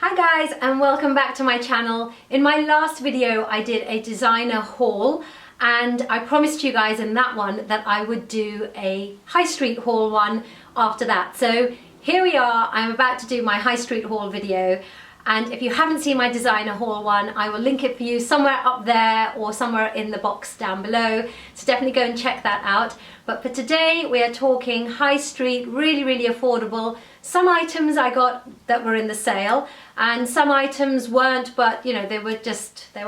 Hi guys, and welcome back to my channel. In my last video I did a designer haul and I promised you guys in that one that I would do a high street haul one after that. So here we are, I'm about to do my high street haul video, and if you haven't seen my designer haul one, I will link it for you somewhere up there or somewhere in the box down below, so definitely go and check that out. But for today we are talking high street, really affordable. Some items I got that were in the sale and some items weren't, but you know, they were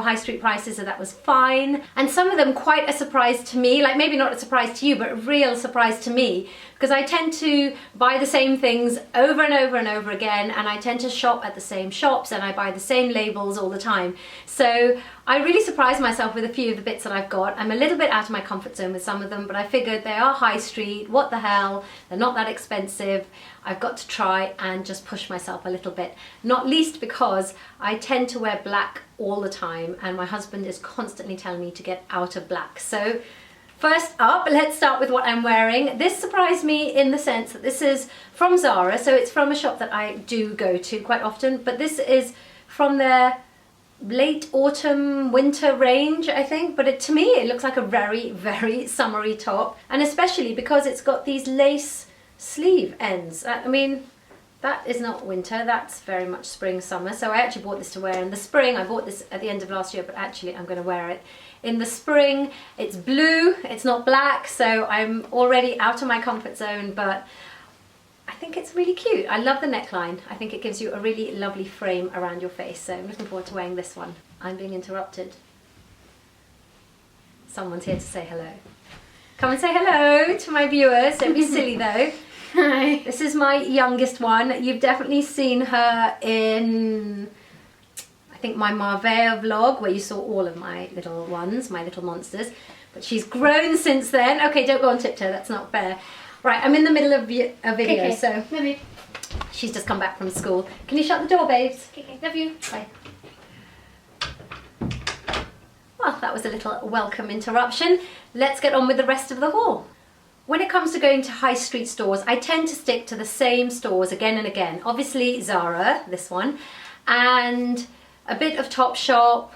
high street prices, so that was fine. And some of them quite a surprise to me, like maybe not a surprise to you, but a real surprise to me, because I tend to buy the same things over and over and over again, and I tend to shop at the same shops and I buy the same labels all the time. So I really surprised myself with a few of the bits that I've got. I'm a little bit out of my comfort zone with some of them, but I figured they are high street, what the hell, they're not that expensive. I've got to try and just push myself a little bit, not least because I tend to wear black all the time and my husband is constantly telling me to get out of black. So first up, let's start with what I'm wearing. This surprised me in the sense that this is from Zara, so it's from a shop that I do go to quite often, but this is from their late autumn winter range, I think, but to me it looks like a very summery top, and especially because it's got these lace sleeve ends. I mean, that is not winter, that's very much spring summer. So I actually bought this to wear in the spring. I bought this at the end of last year, but actually I'm going to wear it in the spring. It's blue, it's not black, so I'm already out of my comfort zone, but I think it's really cute. I love the neckline. I think it gives you a really lovely frame around your face, so I'm looking forward to wearing this one. I'm being interrupted. Someone's here to say hello. Come and say hello to my viewers. Don't be silly though. Hi. This is my youngest one. You've definitely seen her in, I think, my Marvea vlog, where you saw all of my little ones, my little monsters. But she's grown since then. Okay, don't go on tiptoe, that's not fair. Right, I'm in the middle of a video, okay. so Maybe. She's just come back from school. Can you shut the door, babes? Okay, love you. Bye. Well, that was a little welcome interruption. Let's get on with the rest of the haul. When it comes to going to high street stores, I tend to stick to the same stores again and again. Obviously Zara, this one, and a bit of Topshop.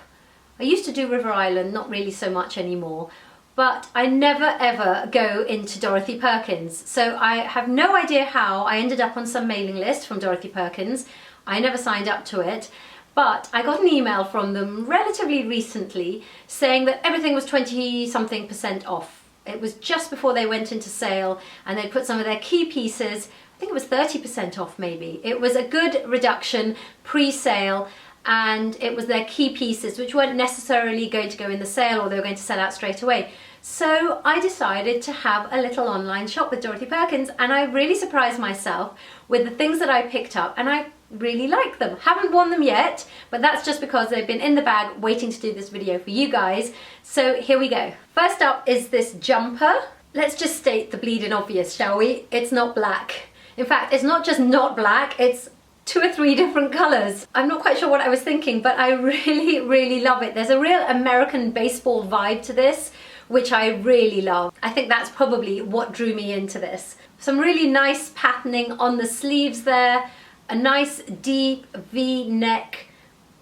I used to do River Island, not really so much anymore, but I never ever go into Dorothy Perkins. So I have no idea how I ended up on some mailing list from Dorothy Perkins. I never signed up to it. But I got an email from them relatively recently saying that everything was 20-something% off. It was just before they went into sale and they put some of their key pieces, I think it was 30% off maybe. It was a good reduction pre-sale, and it was their key pieces which weren't necessarily going to go in the sale or they were going to sell out straight away. So I decided to have a little online shop with Dorothy Perkins, and I really surprised myself with the things that I picked up, and I really like them. Haven't worn them yet, but that's just because they've been in the bag waiting to do this video for you guys. So here we go. First up is this jumper. Let's just state the bleeding obvious, shall we? It's not black. In fact, it's not just not black, it's 2 or 3 different colours. I'm not quite sure what I was thinking, but I really love it. There's a real American baseball vibe to this, which I really love. I think that's probably what drew me into this. Some really nice patterning on the sleeves there, a nice deep V-neck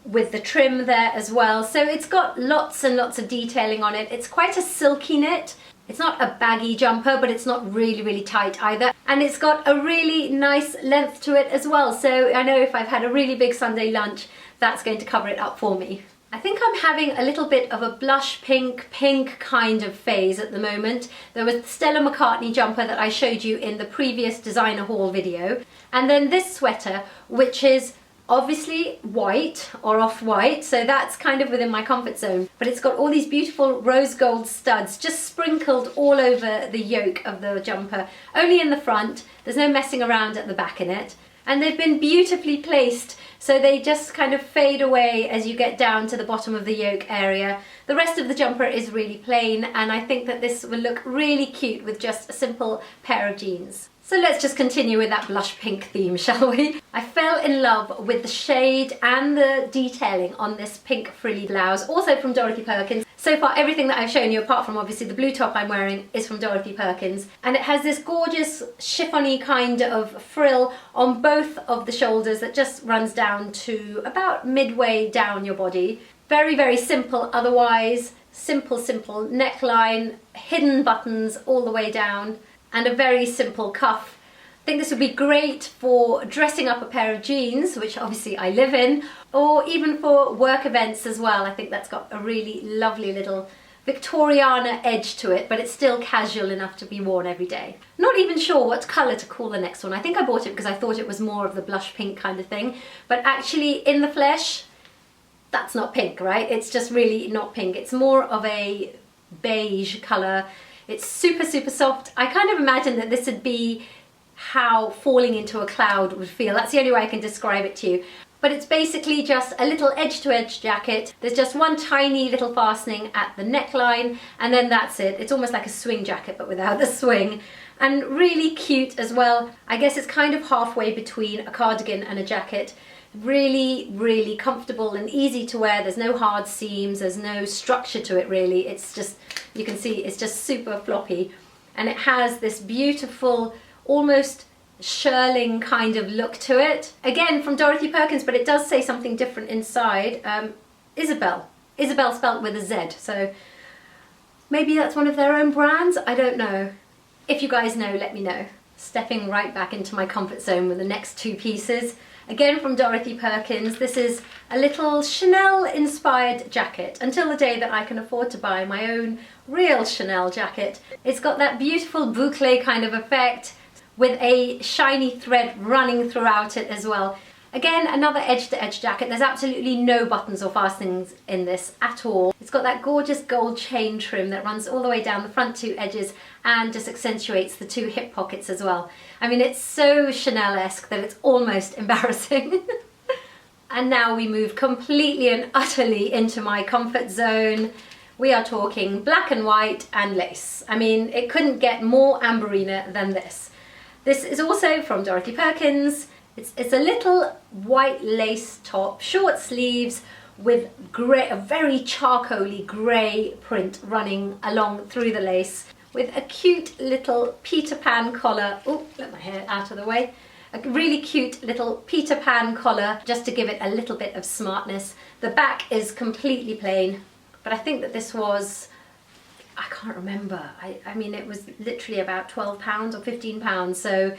with the trim there as well. So it's got lots and lots of detailing on it. It's quite a silky knit. It's not a baggy jumper, but it's not really tight either. And it's got a really nice length to it as well. So I know if I've had a really big Sunday lunch, that's going to cover it up for me. I think I'm having a little bit of a blush pink kind of phase at the moment. There was the Stella McCartney jumper that I showed you in the previous designer haul video. And then this sweater, which is obviously white or off-white, so that's kind of within my comfort zone. But it's got all these beautiful rose gold studs just sprinkled all over the yoke of the jumper. Only in the front, there's no messing around at the back in it. And they've been beautifully placed, so they just kind of fade away as you get down to the bottom of the yoke area. The rest of the jumper is really plain, and I think that this will look really cute with just a simple pair of jeans. So let's just continue with that blush pink theme, shall we? I fell in love with the shade and the detailing on this pink frilly blouse, also from Dorothy Perkins. So far everything that I've shown you, apart from obviously the blue top I'm wearing, is from Dorothy Perkins, and it has this gorgeous chiffony kind of frill on both of the shoulders that just runs down to about midway down your body. Very, very simple otherwise. Simple neckline, hidden buttons all the way down, and a very simple cuff. I think this would be great for dressing up a pair of jeans, which obviously I live in, or even for work events as well. I think that's got a really lovely little Victoriana edge to it, but it's still casual enough to be worn every day. Not even sure what colour to call the next one. I think I bought it because I thought it was more of the blush pink kind of thing, but actually in the flesh, that's not pink, right? It's just really not pink. It's more of a beige colour. It's super, super soft. I kind of imagine that this would be how falling into a cloud would feel. That's the only way I can describe it to you. But it's basically just a little edge-to-edge jacket. There's just one tiny little fastening at the neckline, and then that's it. It's almost like a swing jacket, but without the swing. And really cute as well. I guess it's kind of halfway between a cardigan and a jacket. Really, really comfortable and easy to wear. There's no hard seams, there's no structure to it really. It's just, you can see, it's just super floppy. And it has this beautiful, almost shearling kind of look to it. Again, from Dorothy Perkins, but it does say something different inside. Isabel. Isabel spelt with a Z, so maybe that's one of their own brands, I don't know. If you guys know, let me know. Stepping right back into my comfort zone with the next two pieces. Again from Dorothy Perkins. This is a little Chanel inspired jacket, until the day that I can afford to buy my own real Chanel jacket. It's got that beautiful boucle kind of effect with a shiny thread running throughout it as well. Again, another edge-to-edge jacket. There's absolutely no buttons or fastenings in this at all. It's got that gorgeous gold chain trim that runs all the way down the front two edges and just accentuates the two hip pockets as well. I mean, it's so Chanel-esque that it's almost embarrassing. And now we move completely and utterly into my comfort zone. We are talking black and white and lace. I mean, it couldn't get more AMBARINA than this. This is also from Dorothy Perkins. It's a little white lace top, short sleeves with grey, a very charcoaly grey print running along through the lace, with a cute little Peter Pan collar. Oh, let my hair out of the way. A really cute little Peter Pan collar just to give it a little bit of smartness. The back is completely plain, but I think that this was, I can't remember. I mean, it was literally about £12 or £15, so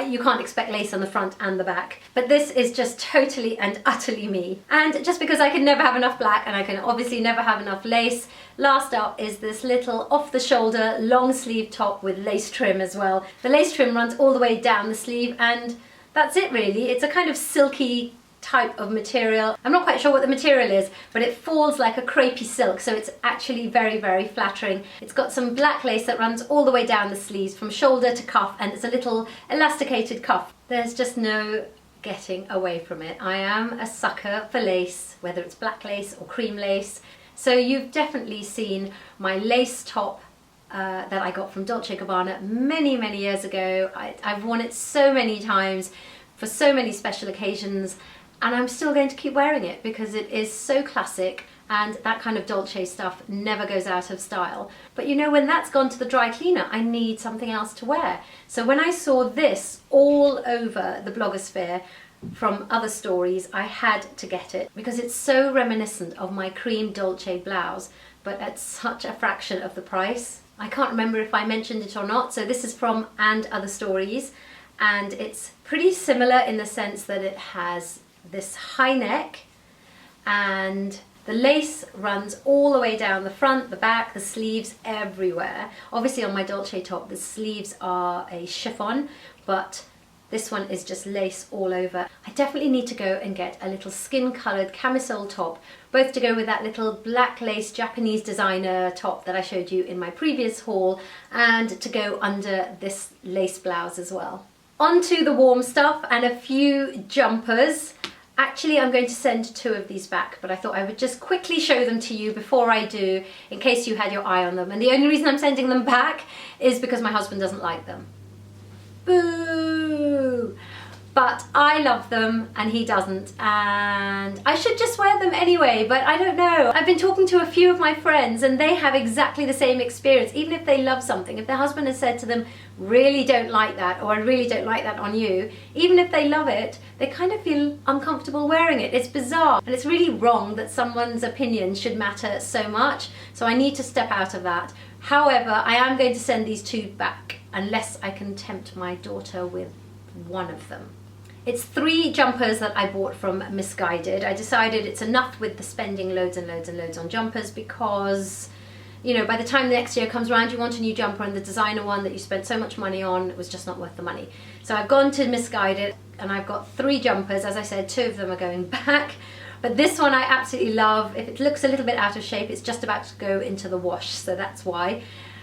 you can't expect lace on the front and the back. But this is just totally and utterly me. And just because I can never have enough black and I can obviously never have enough lace, last up is this little off-the-shoulder long sleeve top with lace trim as well. The lace trim runs all the way down the sleeve, and that's it really. It's a kind of silky type of material. I'm not quite sure what the material is, but it falls like a crepey silk, so it's actually very, very flattering. It's got some black lace that runs all the way down the sleeves from shoulder to cuff, and it's a little elasticated cuff. There's just no getting away from it. I am a sucker for lace, whether it's black lace or cream lace. So you've definitely seen my lace top that I got from Dolce Gabbana many, many years ago. I've worn it so many times for so many special occasions, and I'm still going to keep wearing it because it is so classic, and that kind of Dolce stuff never goes out of style. But you know, when that's gone to the dry cleaner, I need something else to wear. So when I saw this all over the blogosphere from other stories, I had to get it because it's so reminiscent of my cream Dolce blouse, but at such a fraction of the price. I can't remember if I mentioned it or not. So this is from And Other Stories, and it's pretty similar in the sense that it has this high neck, and the lace runs all the way down the front, the back, the sleeves, everywhere. Obviously on my Dolce top the sleeves are a chiffon, but this one is just lace all over. I definitely need to go and get a little skin coloured camisole top, both to go with that little black lace Japanese designer top that I showed you in my previous haul, and to go under this lace blouse as well. Onto the warm stuff and a few jumpers. Actually, I'm going to send two of these back, but I thought I would just quickly show them to you before I do, in case you had your eye on them. And the only reason I'm sending them back is because my husband doesn't like them. Boo! But But I love them and he doesn't, and I should just wear them anyway, but I don't know. I've been talking to a few of my friends and they have exactly the same experience. Even if they love something, if their husband has said to them, really don't like that, or I really don't like that on you, even if they love it, they kind of feel uncomfortable wearing it. It's bizarre, and it's really wrong that someone's opinion should matter so much, so I need to step out of that. However, I am going to send these two back unless I can tempt my daughter with one of them. It's 3 jumpers that I bought from Misguided. I decided it's enough with the spending loads and loads and loads on jumpers because, you know, by the time the next year comes around, you want a new jumper, and the designer one that you spent so much money on was just not worth the money. So I've gone to Misguided and I've got 3 jumpers. As I said, 2 of them are going back. But this one I absolutely love. If it looks a little bit out of shape, it's just about to go into the wash, so that's why.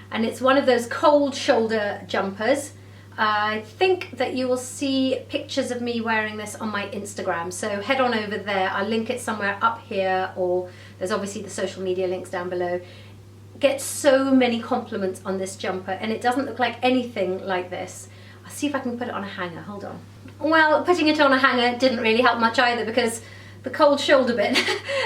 And it's one of those cold shoulder jumpers. I think that you will see pictures of me wearing this on my Instagram, so head on over there. I'll link it somewhere up here, or there's obviously the social media links down below. Get so many compliments on this jumper, and it doesn't look like anything like this. I'll see if I can put it on a hanger, hold on. Well, putting it on a hanger didn't really help much either because the cold shoulder bit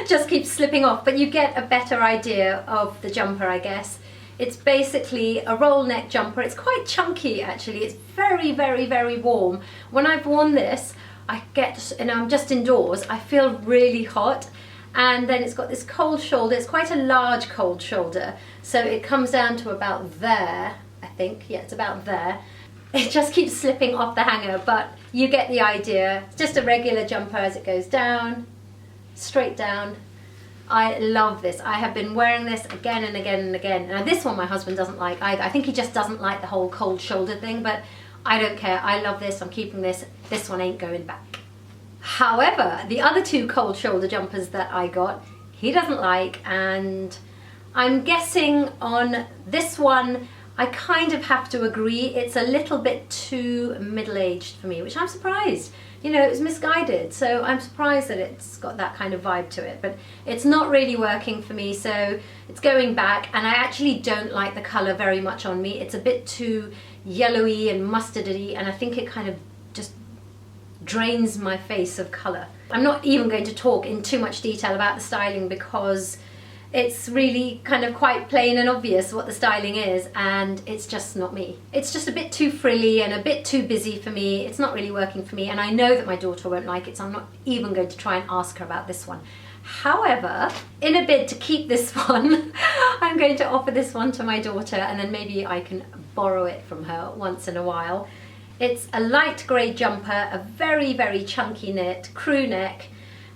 just keeps slipping off, but you get a better idea of the jumper, I guess. It's basically a roll neck jumper. It's quite chunky actually. It's very, very, very warm. When I've worn this, I get, and I'm just indoors, I feel really hot. And then it's got this cold shoulder. It's quite a large cold shoulder. So it comes down to about there, I think. Yeah, it's about there. It just keeps slipping off the hanger, but you get the idea. It's just a regular jumper as it goes down, straight down. I love this. I have been wearing this again and again and again. Now this one my husband doesn't like either. I think he just doesn't like the whole cold shoulder thing, but I don't care. I love this. I'm keeping this. This one ain't going back. However, the other 2 cold shoulder jumpers that I got, he doesn't like, and I'm guessing on this one, I kind of have to agree. It's a little bit too middle-aged for me, which I'm surprised. You know, it was Misguided, so I'm surprised that it's got that kind of vibe to it, but it's not really working for me, so it's going back, and I actually don't like the colour very much on me. It's a bit too yellowy and mustardy, and I think it kind of just drains my face of colour. I'm not even going to talk in too much detail about the styling because it's really kind of quite plain and obvious what the styling is, and it's just not me. It's just a bit too frilly and a bit too busy for me. It's not really working for me, and I know that my daughter won't like it, so I'm not even going to try and ask her about this one. However, in a bid to keep this one, I'm going to offer this one to my daughter, and then maybe I can borrow it from her once in a while. It's a light grey jumper, a very, very chunky knit, crew neck,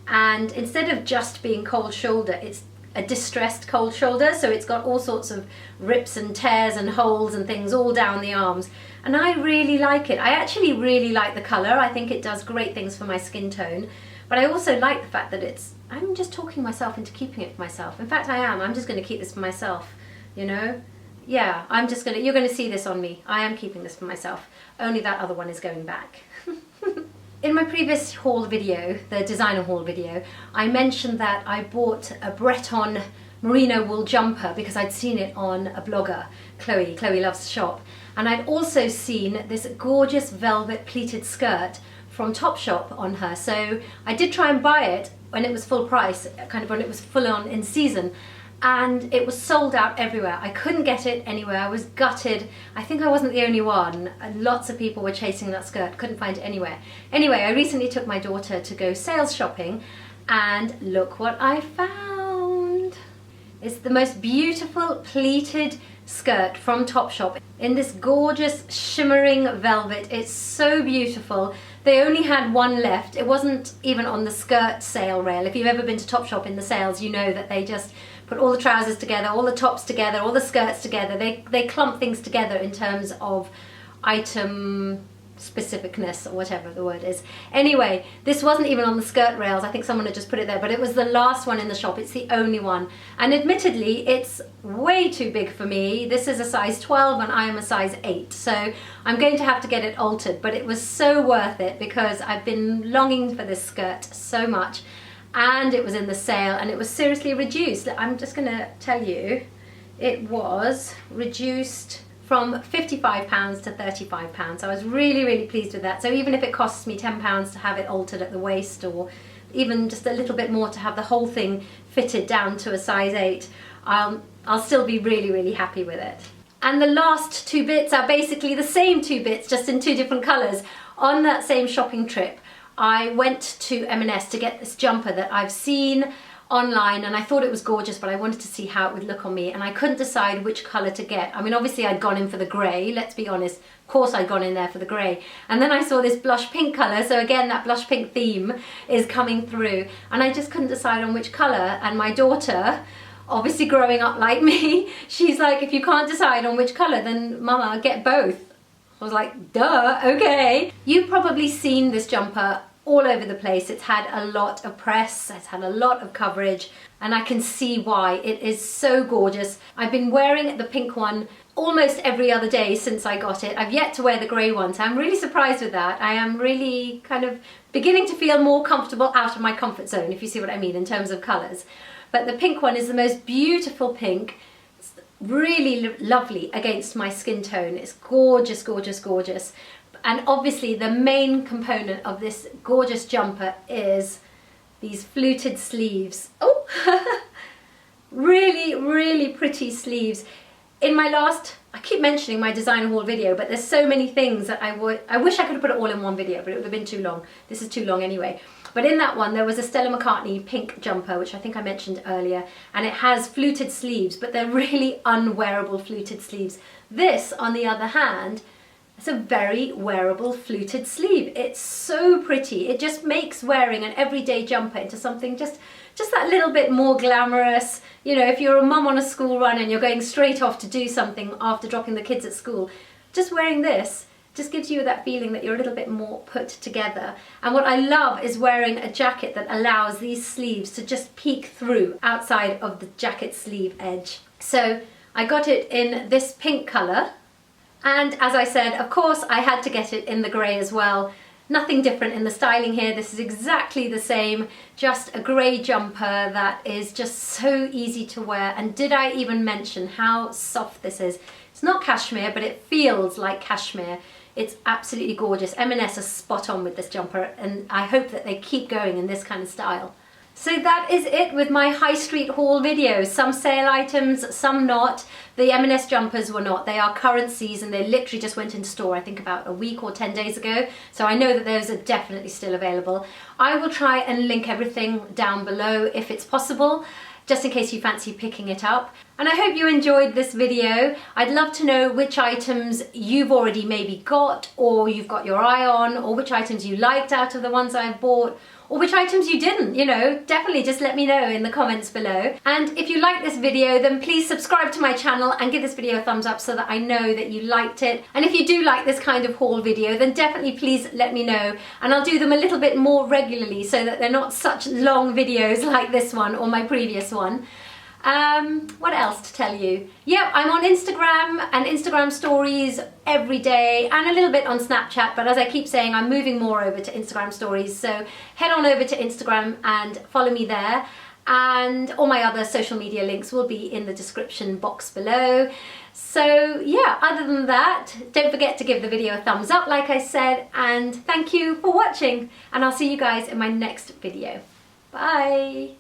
and instead of just being cold shoulder, it's a distressed cold shoulder, so it's got all sorts of rips and tears and holes and things all down the arms, and I really like it. I actually really like the colour. I think it does great things for my skin tone, but I also like the fact that it's, I'm just talking myself into keeping it for myself. In fact, I am. I'm just going to keep this for myself, you know? Yeah, I'm just going to, you're going to see this on me. I am keeping this for myself. Only that other one is going back. In my previous haul video, the designer haul video, I mentioned that I bought a Breton merino wool jumper because I'd seen it on a blogger, Chloe Loves Shop, and I'd also seen this gorgeous velvet pleated skirt from Topshop on her, so I did try and buy it when it was full price, kind of when it was full on in season, and it was sold out everywhere. I couldn't get it anywhere. I was gutted. I think I wasn't the only one. Lots of people were chasing that skirt, couldn't find it anywhere. Anyway, I recently took my daughter to go sales shopping, and look what I found. It's the most beautiful pleated skirt from Topshop in this gorgeous shimmering velvet. It's so beautiful. They only had one left. It wasn't even on the skirt sale rail. If you've ever been to Topshop in the sales, you know that they just put all the trousers together, all the tops together, all the skirts together. They clump things together in terms of item specificness, or whatever the word is. Anyway, this wasn't even on the skirt rails. I think someone had just put it there, but it was the last one in the shop. It's the only one. And admittedly, it's way too big for me. This is a size 12 and I am a size 8. So I'm going to have to get it altered, but it was so worth it because I've been longing for this skirt so much. And it was in the sale, and it was seriously reduced. I'm just gonna tell you, it was reduced from £55 to £35. I was really, really pleased with that. So even if it costs me £10 to have it altered at the waist, or even just a little bit more to have the whole thing fitted down to a size 8, I'll still be really, really happy with it. And the last two bits are basically the same two bits, just in two different colours. On that same shopping trip, I went to M&S to get this jumper that I've seen online, and I thought it was gorgeous, but I wanted to see how it would look on me, and I couldn't decide which colour to get. I mean, obviously I'd gone in for the grey, let's be honest. Of course I'd gone in there for the grey. And then I saw this blush pink colour, so again, that blush pink theme is coming through, and I just couldn't decide on which colour. And my daughter, obviously growing up like me, she's like, if you can't decide on which colour, then Mama, get both. I was like, duh, okay. You've probably seen this jumper all over the place. It's had a lot of press, it's had a lot of coverage, and I can see why. It is so gorgeous. I've been wearing the pink one almost every other day since I got it. I've yet to wear the grey one, so I'm really surprised with that. I am really kind of beginning to feel more comfortable out of my comfort zone, if you see what I mean, in terms of colours. But the pink one is the most beautiful pink. It's really lovely against my skin tone. It's gorgeous, gorgeous, gorgeous. And obviously the main component of this gorgeous jumper is these fluted sleeves. Oh, really, really pretty sleeves. In my last, I keep mentioning my designer haul video, but there's so many things that I wish I could have put it all in one video, but it would have been too long. This is too long anyway. But in that one, there was a Stella McCartney pink jumper, which I think I mentioned earlier, and it has fluted sleeves, but they're really unwearable fluted sleeves. This, on the other hand, it's a very wearable fluted sleeve. It's so pretty. It just makes wearing an everyday jumper into something just that little bit more glamorous. You know, if you're a mum on a school run and you're going straight off to do something after dropping the kids at school, just wearing this just gives you that feeling that you're a little bit more put together. And what I love is wearing a jacket that allows these sleeves to just peek through outside of the jacket sleeve edge. So I got it in this pink colour. And as I said, of course, I had to get it in the grey as well. Nothing different in the styling here. This is exactly the same, just a grey jumper that is just so easy to wear. And did I even mention how soft this is? It's not cashmere, but it feels like cashmere. It's absolutely gorgeous. M&S are spot on with this jumper, and I hope that they keep going in this kind of style. So that is it with my high street haul videos. Some sale items, some not. The M&S jumpers were not. They are current season. They literally just went into store, I think about a week or 10 days ago. So I know that those are definitely still available. I will try and link everything down below if it's possible, just in case you fancy picking it up. And I hope you enjoyed this video. I'd love to know which items you've already maybe got, or you've got your eye on, or which items you liked out of the ones I've bought, or which items you didn't, you know. Definitely just let me know in the comments below. And if you like this video, then please subscribe to my channel and give this video a thumbs up so that I know that you liked it. And if you do like this kind of haul video, then definitely please let me know, and I'll do them a little bit more regularly so that they're not such long videos like this one or my previous one. What else to tell you? Yep, I'm on Instagram and Instagram stories every day, and a little bit on Snapchat, but as I keep saying, I'm moving more over to Instagram stories, so head on over to Instagram and follow me there, and all my other social media links will be in the description box below. So yeah, other than that, don't forget to give the video a thumbs up like I said, and thank you for watching, and I'll see you guys in my next video. Bye!